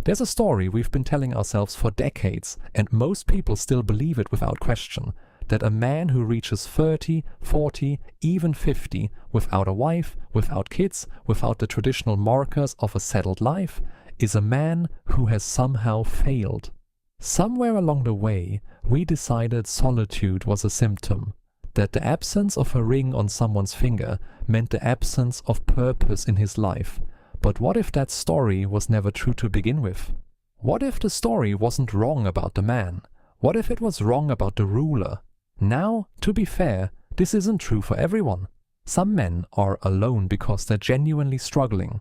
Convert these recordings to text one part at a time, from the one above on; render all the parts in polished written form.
There's a story we've been telling ourselves for decades, and most people still believe it without question, that a man who reaches 30, 40, even 50 without a wife, without kids, without the traditional markers of a settled life, is a man who has somehow failed. Somewhere along the way, we decided solitude was a symptom, that the absence of a ring on someone's finger meant the absence of purpose in his life. But what if that story was never true to begin with? What if the story wasn't wrong about the man? What if it was wrong about the ruler? Now, to be fair, this isn't true for everyone. Some men are alone because they're genuinely struggling.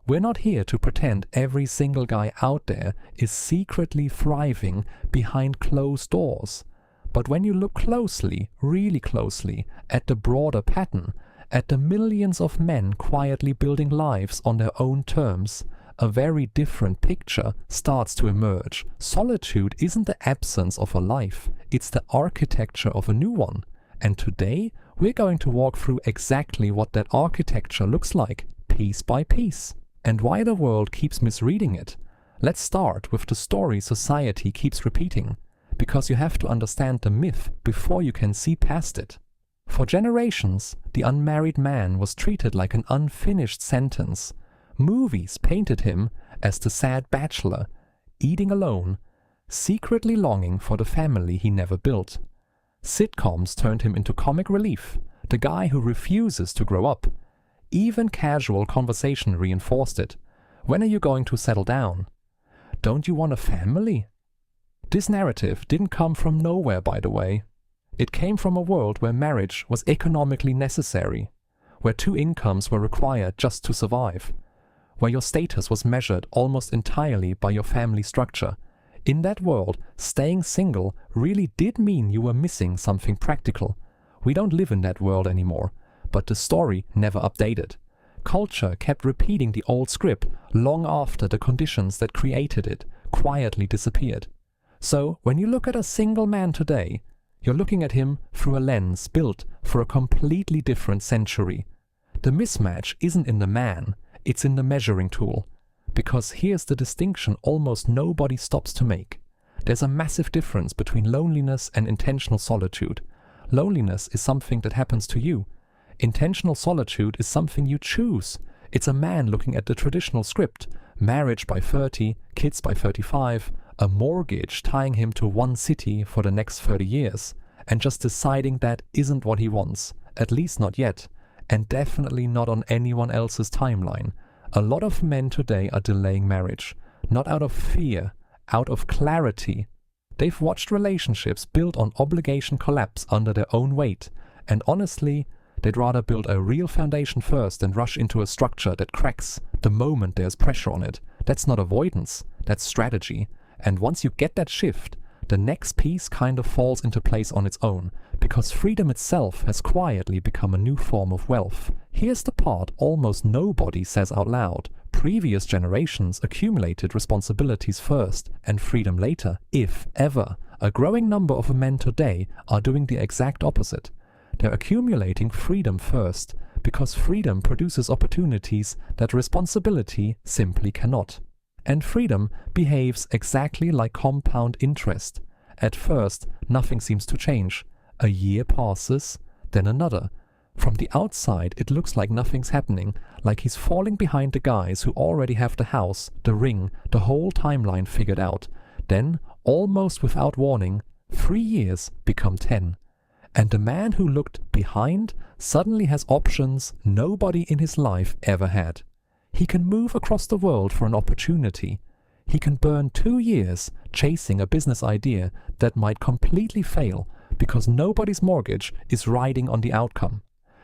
We're not here to pretend every single guy out there is secretly thriving behind closed doors. But when you look closely, really closely, at the broader pattern, at the millions of men quietly building lives on their own terms, a very different picture starts to emerge. Solitude isn't the absence of a life, it's the architecture of a new one. And today, we're going to walk through exactly what that architecture looks like, piece by piece, and why the world keeps misreading it. Let's start with the story society keeps repeating, because you have to understand the myth before you can see past it. For generations, the unmarried man was treated like an unfinished sentence. Movies painted him as the sad bachelor, eating alone, secretly longing for the family he never built. Sitcoms turned him into comic relief, the guy who refuses to grow up. Even casual conversation reinforced it. When are you going to settle down? Don't you want a family? This narrative didn't come from nowhere, by the way. It came from a world where marriage was economically necessary, where two incomes were required just to survive, where your status was measured almost entirely by your family structure. In that world, staying single really did mean you were missing something practical. We don't live in that world anymore, but the story never updated. Culture kept repeating the old script long after the conditions that created it quietly disappeared. So, when you look at a single man today, you're looking at him through a lens built for a completely different century. The mismatch isn't in the man, it's in the measuring tool. Because here's the distinction almost nobody stops to make. There's a massive difference between loneliness and intentional solitude. Loneliness is something that happens to you. Intentional solitude is something you choose. It's a man looking at the traditional script, marriage by 30, kids by 35, a mortgage tying him to one city for the next 30 years, and just deciding that isn't what he wants, at least not yet, and definitely not on anyone else's timeline. A lot of men today are delaying marriage, not out of fear, out of clarity. They've watched relationships built on obligation collapse under their own weight, and honestly, they'd rather build a real foundation first than rush into a structure that cracks the moment there's pressure on it. That's not avoidance, that's strategy. And once you get that shift, the next piece kind of falls into place on its own, because freedom itself has quietly become a new form of wealth. Here's the part almost nobody says out loud. Previous generations accumulated responsibilities first and freedom later, if ever. A growing number of men today are doing the exact opposite. They're accumulating freedom first, because freedom produces opportunities that responsibility simply cannot. And freedom behaves exactly like compound interest. At first, nothing seems to change. A year passes, then another. From the outside, it looks like nothing's happening, like he's falling behind the guys who already have the house, the ring, the whole timeline figured out. Then, almost without warning, 3 years become 10. And the man who looked behind suddenly has options nobody in his life ever had. He can move across the world for an opportunity. He can burn 2 years chasing a business idea that might completely fail because nobody's mortgage is riding on the outcome.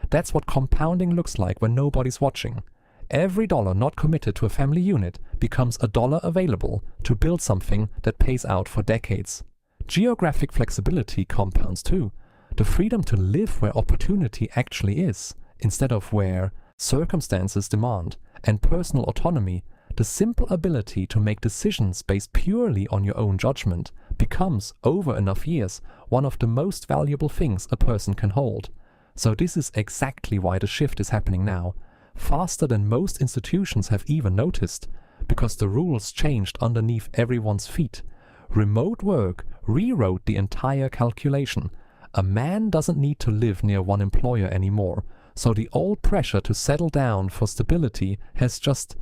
That's what compounding looks like when nobody's watching. Every dollar not committed to a family unit becomes a dollar available to build something that pays out for decades. Geographic flexibility compounds too. The freedom to live where opportunity actually is, instead of where circumstances demand, and personal autonomy, the simple ability to make decisions based purely on your own judgment, becomes, over enough years, one of the most valuable things a person can hold. So this is exactly why the shift is happening now, faster than most institutions have even noticed, because the rules changed underneath everyone's feet. Remote work rewrote the entire calculation. A man doesn't need to live near one employer anymore, so the old pressure to settle down for stability has just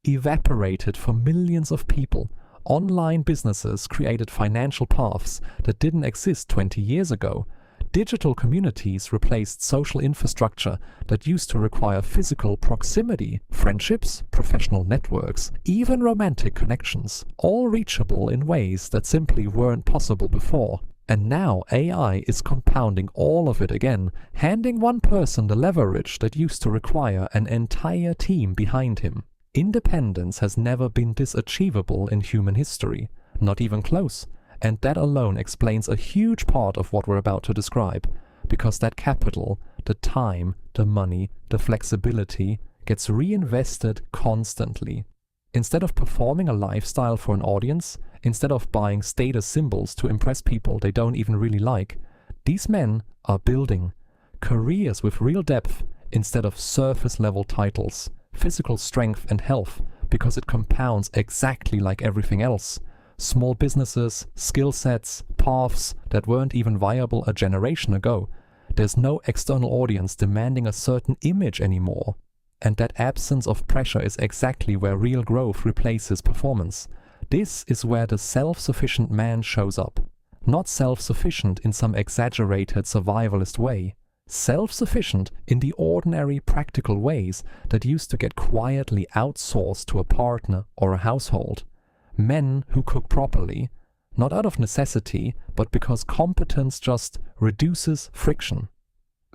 evaporated for millions of people. Online businesses created financial paths that didn't exist 20 years ago. Digital communities replaced social infrastructure that used to require physical proximity, friendships, professional networks, even romantic connections, all reachable in ways that simply weren't possible before. And now AI is compounding all of it again, handing one person the leverage that used to require an entire team behind him. Independence has never been this achievable in human history, not even close. And that alone explains a huge part of what we're about to describe, because that capital, the time, the money, the flexibility, gets reinvested constantly. Instead of performing a lifestyle for an audience, instead of buying status symbols to impress people they don't even really like, these men are building careers with real depth instead of surface-level titles, physical strength and health, because it compounds exactly like everything else. Small businesses, skill sets, paths that weren't even viable a generation ago. There's no external audience demanding a certain image anymore. And that absence of pressure is exactly where real growth replaces performance. This is where the self-sufficient man shows up. Not self-sufficient in some exaggerated survivalist way. Self-sufficient in the ordinary practical ways that used to get quietly outsourced to a partner or a household. Men who cook properly, not out of necessity, but because competence just reduces friction.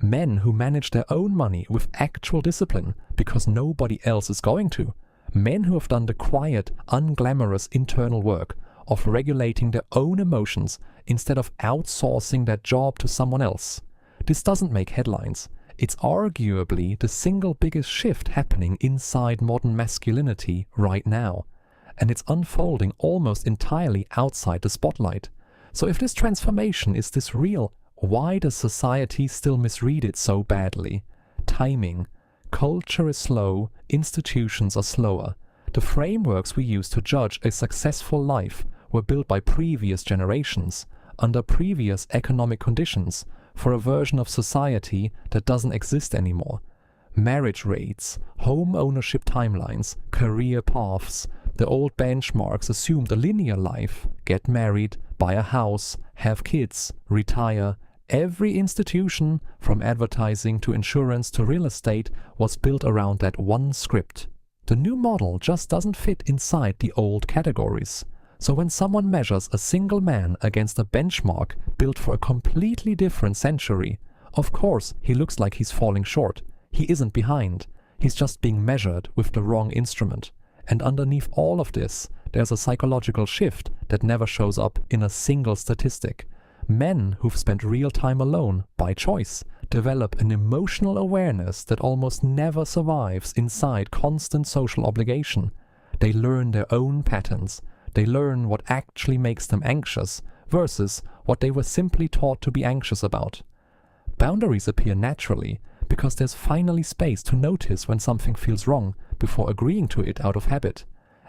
Men who manage their own money with actual discipline, because nobody else is going to. Men who have done the quiet, unglamorous internal work of regulating their own emotions instead of outsourcing that job to someone else. This doesn't make headlines. It's arguably the single biggest shift happening inside modern masculinity right now. And it's unfolding almost entirely outside the spotlight. So if this transformation is this real, why does society still misread it so badly? Timing. Culture is slow, institutions are slower. The frameworks we use to judge a successful life were built by previous generations, under previous economic conditions, for a version of society that doesn't exist anymore. Marriage rates, home ownership timelines, career paths. The old benchmarks assumed a linear life: get married, buy a house, have kids, retire. Every institution, from advertising to insurance to real estate, was built around that one script. The new model just doesn't fit inside the old categories. So when someone measures a single man against a benchmark built for a completely different century, of course he looks like he's falling short. He isn't behind. He's just being measured with the wrong instrument. And underneath all of this, there's a psychological shift that never shows up in a single statistic. Men who've spent real time alone, by choice, develop an emotional awareness that almost never survives inside constant social obligation. They learn their own patterns. They learn what actually makes them anxious versus what they were simply taught to be anxious about. Boundaries appear naturally because there's finally space to notice when something feels wrong before agreeing to it out of habit.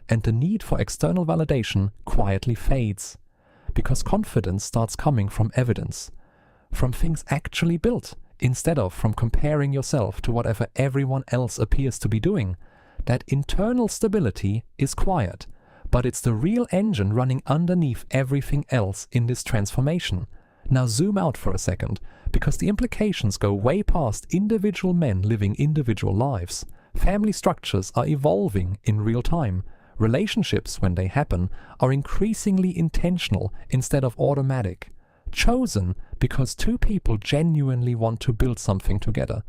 And the need for external validation quietly fades, because confidence starts coming from evidence, from things actually built, instead of from comparing yourself to whatever everyone else appears to be doing. That internal stability is quiet, but it's the real engine running underneath everything else in this transformation. Now zoom out for a second, because the implications go way past individual men living individual lives. Family structures are evolving in real time. Relationships, when they happen, are increasingly intentional instead of automatic. Chosen because two people genuinely want to build something together,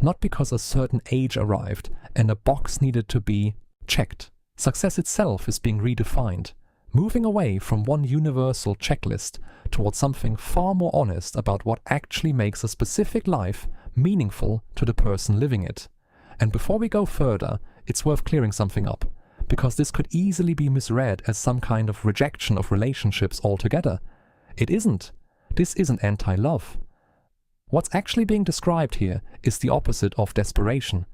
not because a certain age arrived and a box needed to be checked. Success itself is being redefined, moving away from one universal checklist towards something far more honest about what actually makes a specific life meaningful to the person living it. And before we go further, it's worth clearing something up, because this could easily be misread as some kind of rejection of relationships altogether. It isn't. This isn't anti-love. What's actually being described here is the opposite of desperation.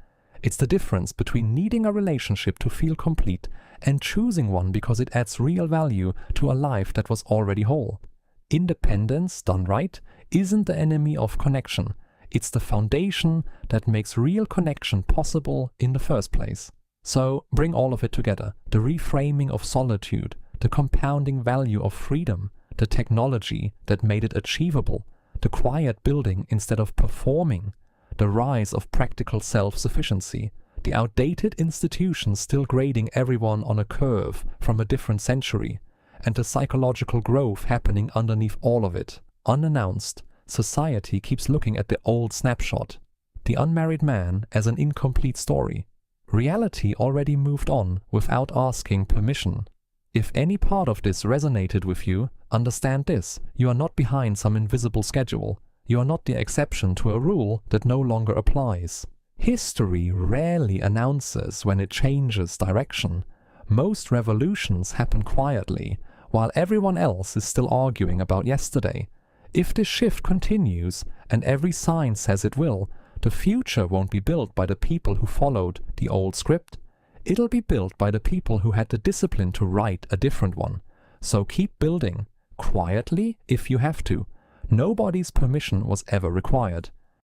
It's the difference between needing a relationship to feel complete and choosing one because it adds real value to a life that was already whole. Independence, done right, isn't the enemy of connection. It's the foundation that makes real connection possible in the first place. So bring all of it together. The reframing of solitude, the compounding value of freedom, the technology that made it achievable, the quiet building instead of performing, the rise of practical self-sufficiency, the outdated institutions still grading everyone on a curve from a different century, and the psychological growth happening underneath all of it. Unannounced, society keeps looking at the old snapshot, the unmarried man, as an incomplete story. Reality already moved on without asking permission. If any part of this resonated with you, understand this: you are not behind some invisible schedule. You are not the exception to a rule that no longer applies. History rarely announces when it changes direction. Most revolutions happen quietly, while everyone else is still arguing about yesterday. If this shift continues, and every sign says it will, the future won't be built by the people who followed the old script. It'll be built by the people who had the discipline to write a different one. So keep building, quietly if you have to. Nobody's permission was ever required.